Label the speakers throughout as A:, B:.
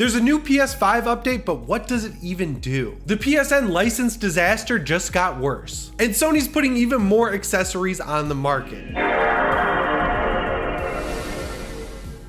A: There's a new PS5 update, but what does it even do? The PSN license disaster just got worse, and Sony's putting even more accessories on the market.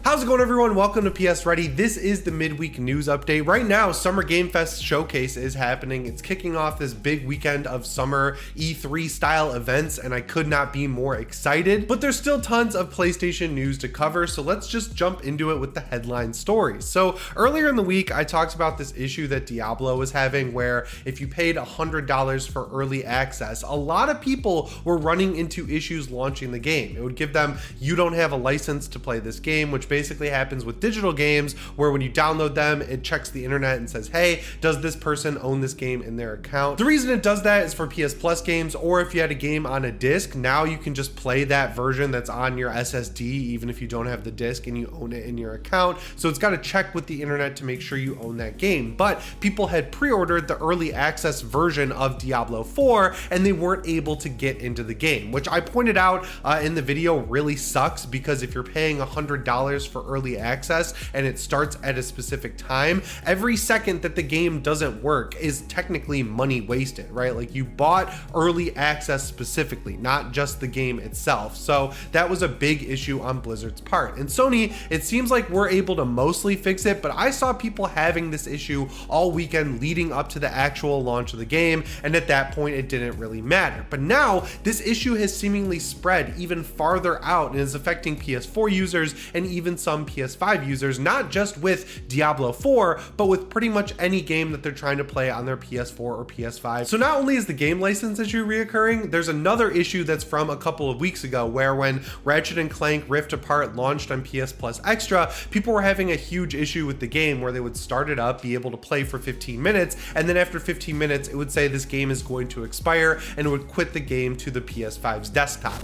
A: How's it going, everyone? Welcome to PSReady. This is the midweek news update. Right now, Summer Game Fest Showcase is happening. It's kicking off this big weekend of summer E3 style events, and I could not be more excited. But there's still tons of PlayStation news to cover, so let's just jump into it with the headline stories. So earlier in the week, I talked about this issue that Diablo was having, where if you paid $100 for early access, a lot of people were running into issues launching the game. It would give them, you don't have a license to play this game, which basically happens with digital games, where when you download them, it checks the internet and says, hey, does this person own this game in their account? The reason it does that is for PS Plus games, or if you had a game on a disc, now you can just play that version that's on your SSD, even if you don't have the disc and you own it in your account. So it's got to check with the internet to make sure you own that game. But people had pre-ordered the early access version of Diablo 4 and they weren't able to get into the game, which I pointed out in the video really sucks, because if you're paying $100 for early access and it starts at a specific time, every second that the game doesn't work is technically money wasted, right? Like, you bought early access specifically, not just the game itself. So that was a big issue on Blizzard's part. And Sony, it seems like we're able to mostly fix it, but I saw people having this issue all weekend leading up to the actual launch of the game, and at that point it didn't really matter. But now this issue has seemingly spread even farther out and is affecting PS4 users and even some PS5 users, not just with Diablo 4, but with pretty much any game that they're trying to play on their PS4 or PS5. So not only is the game license issue reoccurring, there's another issue that's from a couple of weeks ago, where when Ratchet & Clank Rift Apart launched on PS Plus Extra, people were having a huge issue with the game, where they would start it up, be able to play for 15 minutes, and then after 15 minutes, it would say this game is going to expire, and it would quit the game to the PS5's desktop.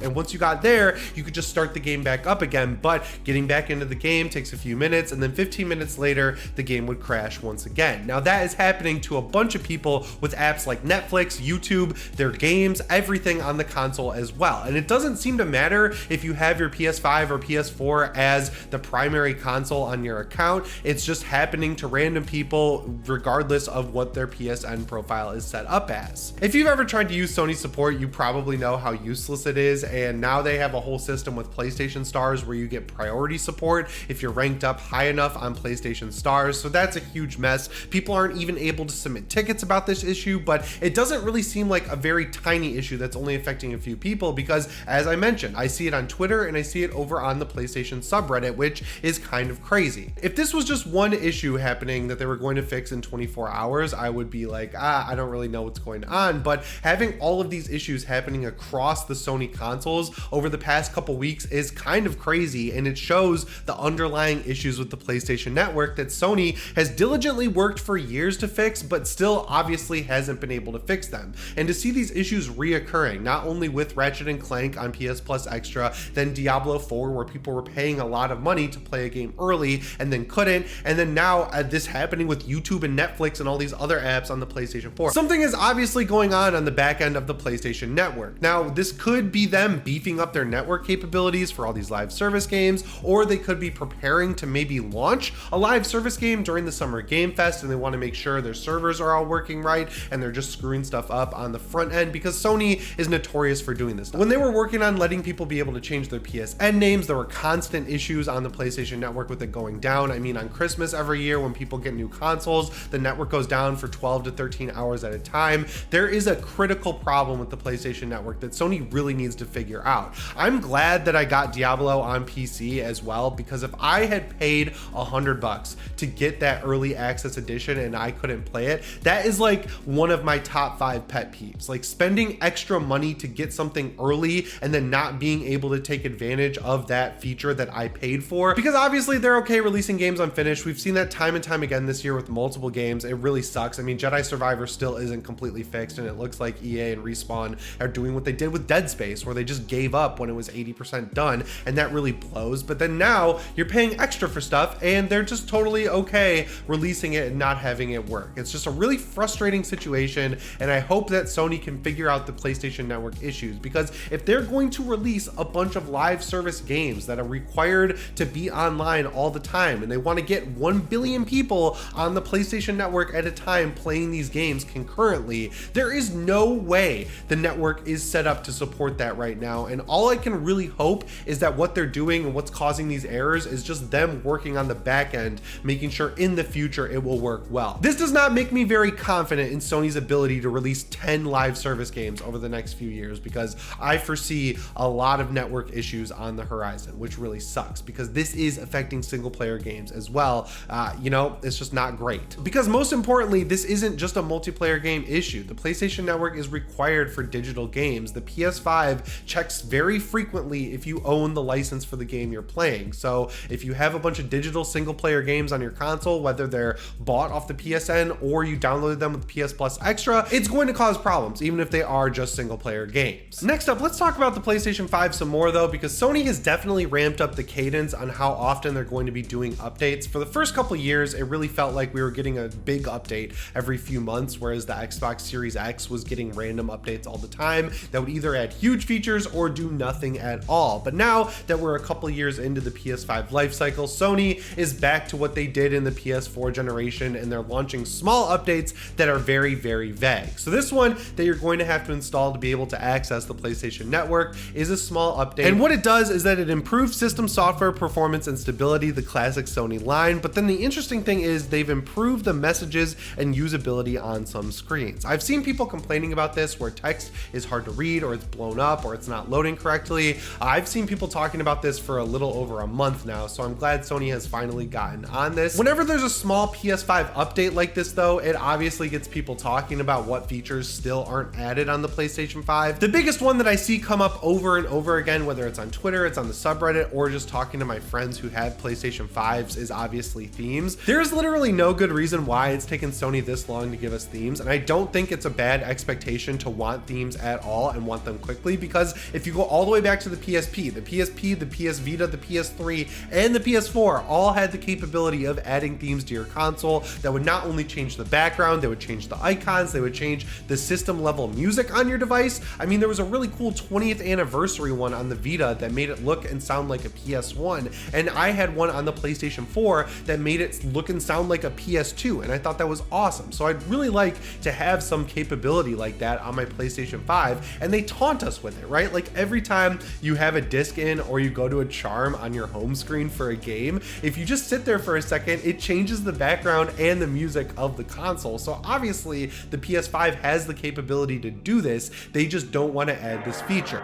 A: And once you got there, you could just start the game back up again, but getting back into the game takes a few minutes, and then 15 minutes later, the game would crash once again. Now that is happening to a bunch of people with apps like Netflix, YouTube, their games, everything on the console as well. And it doesn't seem to matter if you have your PS5 or PS4 as the primary console on your account. It's just happening to random people regardless of what their PSN profile is set up as. If you've ever tried to use Sony support, you probably know how useless it is. And now they have a whole system with PlayStation Stars where you get priority support if you're ranked up high enough on PlayStation Stars. So that's a huge mess. People aren't even able to submit tickets about this issue, but it doesn't really seem like a very tiny issue that's only affecting a few people, because as I mentioned, I see it on Twitter and I see it over on the PlayStation subreddit, which is kind of crazy. If this was just one issue happening that they were going to fix in 24 hours, I would be like, I don't really know what's going on. But having all of these issues happening across the Sony consoles over the past couple weeks is kind of crazy, and it shows the underlying issues with the PlayStation Network that Sony has diligently worked for years to fix, but still obviously hasn't been able to fix them. And to see these issues reoccurring, not only with Ratchet & Clank on PS Plus Extra, then Diablo 4, where people were paying a lot of money to play a game early and then couldn't, and then now this happening with YouTube and Netflix and all these other apps on the PlayStation 4. Something is obviously going on the back end of the PlayStation Network. Now, this could be them beefing up their network capabilities for all these live service games, or they could be preparing to maybe launch a live service game during the Summer Game Fest, and they want to make sure their servers are all working right and they're just screwing stuff up on the front end, because Sony is notorious for doing this. When they were working on letting people be able to change their PSN names, there were constant issues on the PlayStation Network with it going down. I mean, on Christmas every year when people get new consoles, the network goes down for 12 to 13 hours at a time. There is a critical problem with the PlayStation Network that Sony really needs to figure out. I'm glad that I got Diablo on PC as well, because if I had paid $100 to get that early access edition and I couldn't play it, that is like one of my top 5 pet peeves. Like, spending extra money to get something early and then not being able to take advantage of that feature that I paid for, because obviously they're okay releasing games unfinished. We've seen that time and time again this year with multiple games. It really sucks. I mean, Jedi Survivor still isn't completely fixed, and it looks like EA and Respawn are doing what they did with Dead Space, where they just just gave up when it was 80% done, and that really blows. But then now you're paying extra for stuff and they're just totally okay releasing it and not having it work. It's just a really frustrating situation, and I hope that Sony can figure out the PlayStation Network issues, because if they're going to release a bunch of live service games that are required to be online all the time, and they want to get 1 billion people on the PlayStation Network at a time playing these games concurrently, there is no way the network is set up to support that right now. And all I can really hope is that what they're doing and what's causing these errors is just them working on the back end, making sure in the future it will work well. This does not make me very confident in Sony's ability to release 10 live service games over the next few years, because I foresee a lot of network issues on the horizon, which really sucks, because this is affecting single player games as well. You know, it's just not great. Because most importantly, this isn't just a multiplayer game issue. The PlayStation Network is required for digital games. The PS5 checks very frequently if you own the license for the game you're playing. So if you have a bunch of digital single player games on your console, whether they're bought off the PSN or you downloaded them with PS Plus Extra, it's going to cause problems, even if they are just single player games. Next up, let's talk about the PlayStation 5 some more though, because Sony has definitely ramped up the cadence on how often they're going to be doing updates. For the first couple years, it really felt like we were getting a big update every few months, whereas the Xbox Series X was getting random updates all the time that would either add huge features or do nothing at all. But now that we're a couple years into the PS5 life cycle, Sony is back to what they did in the PS4 generation, and they're launching small updates that are very, very vague. So this one that you're going to have to install to be able to access the PlayStation Network is a small update. And what it does is that it improves system software performance and stability, the classic Sony line. But then the interesting thing is they've improved the messages and usability on some screens. I've seen people complaining about this where text is hard to read, or it's blown up, or it's not loading correctly. I've seen people talking about this for a little over a month now, so I'm glad Sony has finally gotten on this. Whenever there's a small PS5 update like this though, it obviously gets people talking about what features still aren't added on the PlayStation 5. The biggest one that I see come up over and over again, whether it's on Twitter, it's on the subreddit, or just talking to my friends who have PlayStation 5s, is obviously themes. There's literally no good reason why it's taken Sony this long to give us themes, and I don't think it's a bad expectation to want themes at all and want them quickly, because if you go all the way back to the PSP, the PS Vita, the PS3, and the PS4 all had the capability of adding themes to your console that would not only change the background, they would change the icons, they would change the system level music on your device. I mean, there was a really cool 20th anniversary one on the Vita that made it look and sound like a PS1, and I had one on the PlayStation 4 that made it look and sound like a PS2, and I thought that was awesome. So I'd really like to have some capability like that on my PlayStation 5, and they taunt us with it, right? Like every time you have a disc in or you go to a charm on your home screen for a game, if you just sit there for a second, it changes the background and the music of the console. So obviously the PS5 has the capability to do this, they just don't want to add this feature.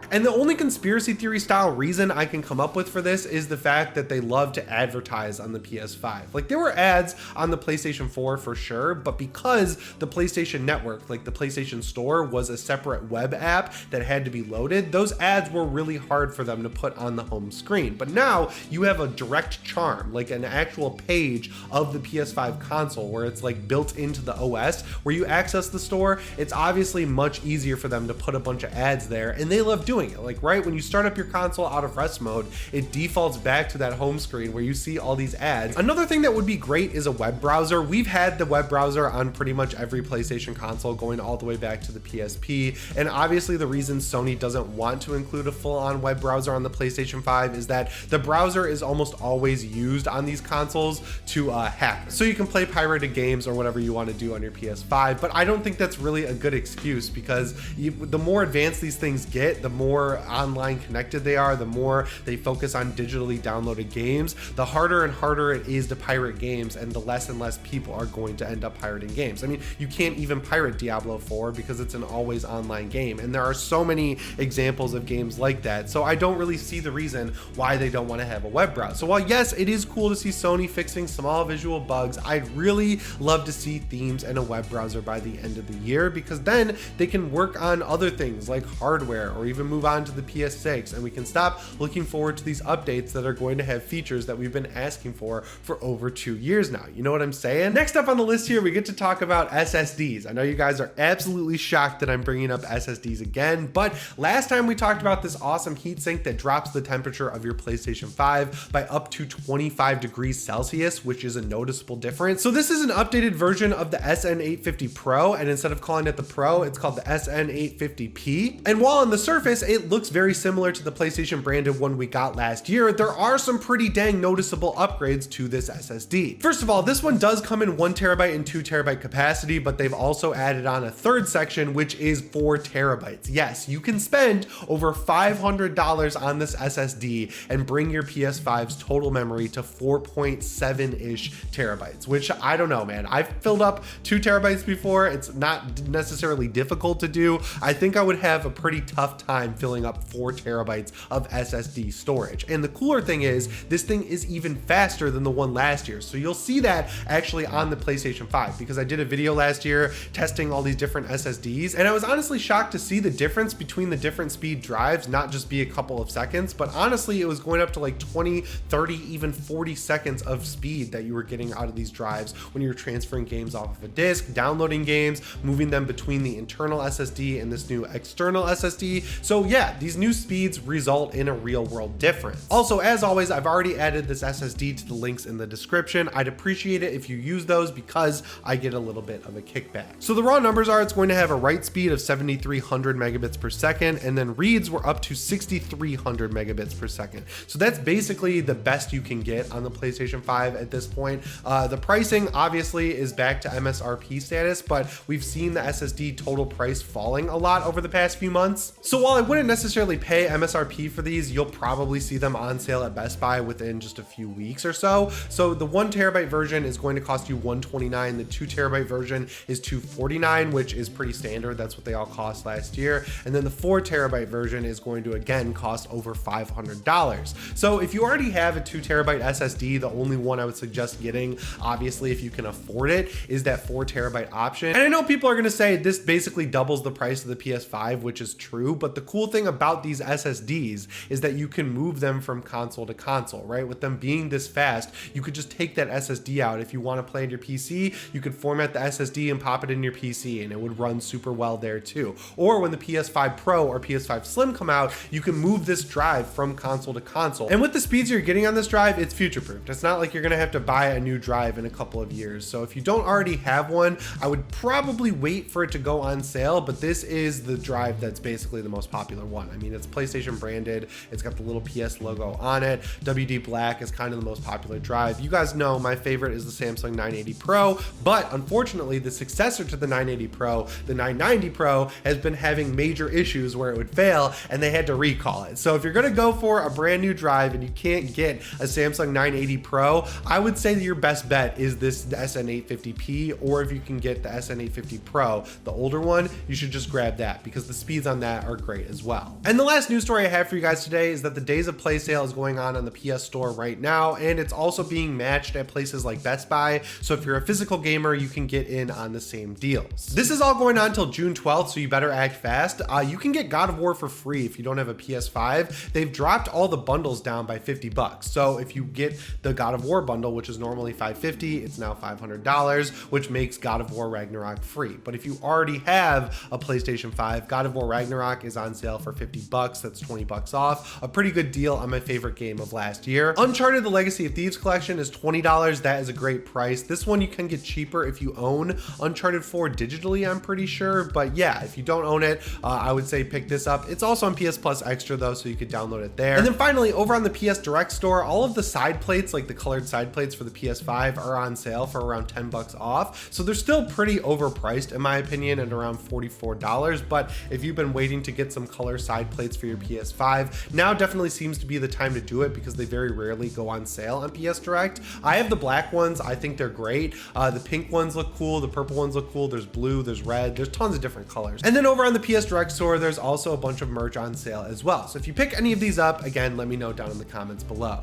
A: And the only conspiracy theory style reason I can come up with for this is the fact that they love to advertise on the PS5. Like there were ads on the PlayStation 4 for sure, but because the PlayStation Network, like the PlayStation Store, was a separate web app that had to be loaded, those ads were really hard for them to put on the home screen. But now you have a direct charm, like an actual page of the PS5 console where it's like built into the OS where you access the store. It's obviously much easier for them to put a bunch of ads there, and they love doing it. Like right when you start up your console out of rest mode, it defaults back to that home screen where you see all these ads. Another thing that would be great is a web browser. We've had the web browser on pretty much every PlayStation console going all the way back to the PSP, and obviously the reason Sony doesn't want to include a full-on web browser on the PlayStation 5 is that the browser is almost always used on these consoles to hack. So you can play pirated games or whatever you want to do on your PS5, but I don't think that's really a good excuse, because the more advanced these things get, the more online connected they are, the more they focus on digitally downloaded games, the harder and harder it is to pirate games, and the less and less people are going to end up pirating games. I mean, you can't even pirate Diablo 4 because it's an always online game, and there are so many examples of games like that. So I don't really see the reason why they don't want to have a web browser. So while yes, it is cool to see Sony fixing small visual bugs, I'd really love to see themes and a web browser by the end of the year, because then they can work on other things like hardware or even move on to the PS6, and we can stop looking forward to these updates that are going to have features that we've been asking for over 2 years now. You know what I'm saying? Next up on the list here, we get to talk about SSDs. I know you guys are absolutely shocked that I'm bringing up SSDs again, but last time we talked about this awesome heatsink that drops the temperature of your PlayStation 5 by up to 25 degrees Celsius, which is a noticeable difference. So this is an updated version of the SN850 Pro, and instead of calling it the Pro, it's called the SN850P. And while on the surface, it looks very similar to the PlayStation branded one we got last year, there are some pretty dang noticeable upgrades to this SSD. First of all, this one does come in 1 terabyte and 2 terabyte capacity, but they've also added on a third section, which is 4 terabytes. Yes, you can spend over $500 on this SSD and bring your PS5's total memory to 4.7-ish terabytes, which I don't know, man. I've filled up 2 terabytes before. It's not necessarily difficult to do. I think I would have a pretty tough time filling up 4 terabytes of SSD storage. And the cooler thing is, this thing is even faster than the one last year. So you'll see that actually on the PlayStation 5, because I did a video last year testing all these different SSDs, and I was honestly shocked to see the difference between the different speed drives not just be a couple of seconds, but honestly it was going up to like 20, 30, even 40 seconds of speed that you were getting out of these drives when you were transferring games off of a disk, downloading games, moving them between the internal SSD and this new external SSD. So yeah, these new speeds result in a real world difference. Also, as always, I've already added this SSD to the links in the description. I'd appreciate it if you use those because I get a little bit of a kickback. So the raw numbers are, it's going to have a write speed of 7,300 megabits per second, and then reads were up to 6,300 megabits per second. So that's basically the best you can get on the PlayStation 5 at this point. The pricing obviously is back to MSRP status, but we've seen the SSD total price falling a lot over the past few months. So while I wouldn't necessarily pay MSRP for these, you'll probably see them on sale at Best Buy within just a few weeks or so. So the 1 terabyte version is going to cost you $129. The 2 terabyte version is $249, which is pretty standard. That's what they all cost last year. And then the 4 terabyte version is going to again cost over $500. So if you already have a 2 terabyte SSD, the only one I would suggest getting, obviously if you can afford it, is that 4 terabyte option. And I know people are going to say this basically doubles the price of the PS5, which is true, but the cool thing about these SSDs is that you can move them from console to console, right? With them being this fast, you could just take that SSD out. If you want to play on your PC, you could format the SSD and pop it in your PC, and it would run super well there too. Or when the PS5 Pro or PS5 Slim come out, you can move this drive from console to console. And with the speeds you're getting on this drive, it's future-proofed. It's not like you're gonna have to buy a new drive in a couple of years. So if you don't already have one, I would probably wait for it to go on sale, but this is the drive that's basically the most popular one. I mean, it's PlayStation branded, it's got the little PS logo on it. WD Black is kind of the most popular drive. You guys know my favorite is the Samsung 980 Pro, but unfortunately the successor to the 980 Pro, the 990 Pro, has been having major issues where it would fail and they had to recall it. So if you're gonna go for a brand new drive and you can't get a Samsung 980 Pro, I would say that your best bet is this SN850P, or if you can get the SN850 Pro, the older one, you should just grab that because the speeds on that are great as well. And the last news story I have for you guys today is that the Days of Play sale is going on the PS Store right now, and it's also being matched at places like Best Buy. So if you're a physical gamer, you can get in on the same deals. This is all going on until June 12th, so you better act fast. You can get God of War for free if you don't have a PS5. They've dropped all the bundles down by $50. So if you get the God of War bundle, which is normally $550, it's now $500, which makes God of War Ragnarok free. But if you already have a PlayStation 5, God of War Ragnarok is on sale for $50. That's $20 off. A pretty good deal on my favorite game of last year. Uncharted: The Legacy of Thieves collection is $20. That is a great price. This one you can get cheaper if you own Uncharted 4 digitally, I'm pretty sure. But yeah, if you don't own it, I would say pick this up. It's also on PS Plus Extra though, so you could download it there. And then finally, over on the PS Direct store, all of the side plates, like the colored side plates for the PS5, are on sale for around $10 off. So they're still pretty overpriced in my opinion at around $44. But if you've been waiting to get some color side plates for your PS5, now definitely seems to be the time to do it because they very rarely go on sale on PS Direct. I have the black ones. I think they're great. The pink ones look cool. The purple ones look cool. There's blue, there's red, there's tons of different colors. And then over on the PS Direct store, there's also a bunch of merch on sale as well. So if you pick any of these up, again, let me know down in the comments below.